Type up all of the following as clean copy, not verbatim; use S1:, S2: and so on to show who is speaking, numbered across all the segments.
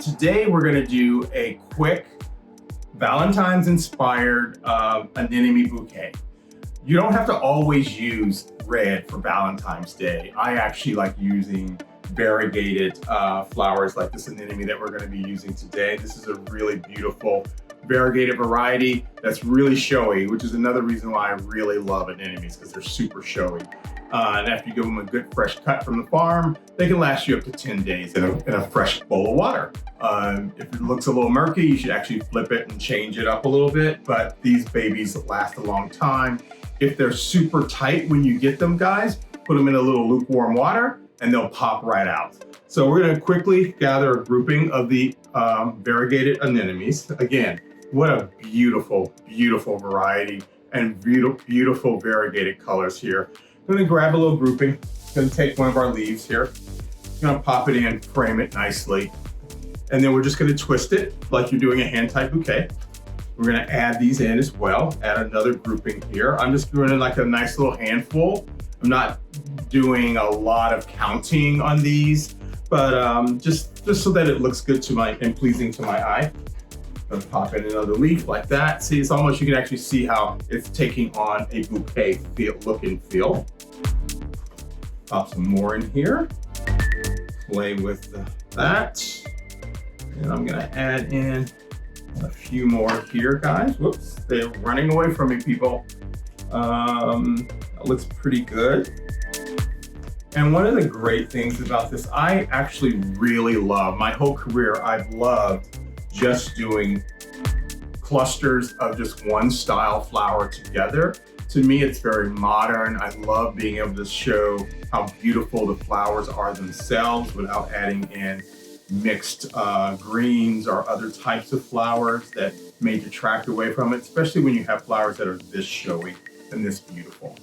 S1: Today we're going to do a quick Valentine's inspired anemone bouquet. You don't have to always use red for Valentine's Day. I actually like using variegated flowers like this anemone that we're going to be using today. This is a really beautiful variegated variety that's really showy, which is another reason why I really love anemones, because they're super showy. And after you give them a good fresh cut from the farm, they can last you up to 10 days in a fresh bowl of water. If it looks a little murky, you should actually flip it and change it up a little bit, but these babies last a long time. If they're super tight when you get them, guys, put them in a little lukewarm water and they'll pop right out. So we're gonna quickly gather a grouping of the variegated anemones. Again, what a beautiful, beautiful variety and beautiful variegated colors here. I'm gonna grab a little grouping. I'm gonna take one of our leaves here. I'm gonna pop it in, frame it nicely. And then we're just gonna twist it like you're doing a hand-tied bouquet. We're gonna add these in as well, add another grouping here. I'm just doing like a nice little handful. I'm not doing a lot of counting on these, but just so that it looks good to and pleasing to my eye. I'm gonna pop in another leaf like that. See, it's almost, you can actually see how it's taking on a bouquet look and feel. Pop some more in here. Play with that. And I'm gonna add in a few more here, guys. Whoops, they're running away from me, people. That looks pretty good. And one of the great things about this, I actually really love, my whole career, I've loved just doing clusters of just one style flower together. To me, it's very modern. I love being able to show how beautiful the flowers are themselves without adding in mixed greens or other types of flowers that may detract away from it, especially when you have flowers that are this showy and this beautiful.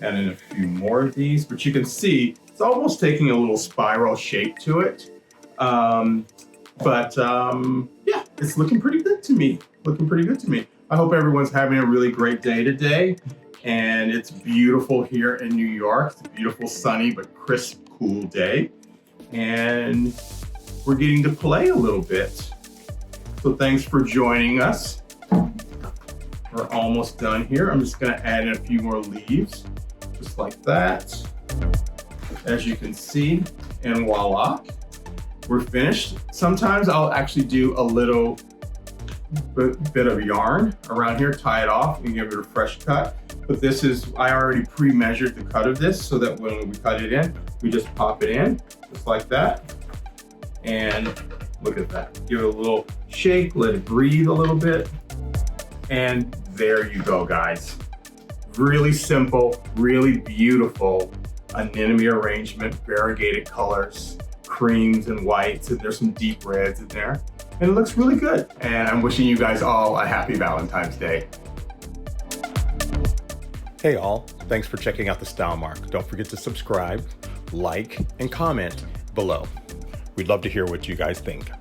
S1: Add in a few more of these, but you can see it's almost taking a little spiral shape to it. Yeah, it's looking pretty good to me. I hope everyone's having a really great day today. And it's beautiful here in New York. It's a beautiful, sunny, but crisp, cool day. And we're getting to play a little bit. So thanks for joining us. We're almost done here. I'm just gonna add in a few more leaves, just like that. As you can see, and voila, we're finished. Sometimes I'll actually do a little bit of yarn around here, tie it off and give it a fresh cut. But this is, I already pre-measured the cut of this so that when we cut it in, we just pop it in, just like that. And look at that. Give it a little shake, let it breathe a little bit. And there you go, guys. Really simple, really beautiful anemone arrangement, variegated colors, creams and whites, and there's some deep reds in there. And it looks really good. And I'm wishing you guys all a happy Valentine's Day.
S2: Hey all, thanks for checking out the Style Mark. Don't forget to subscribe, like, and comment below. We'd love to hear what you guys think.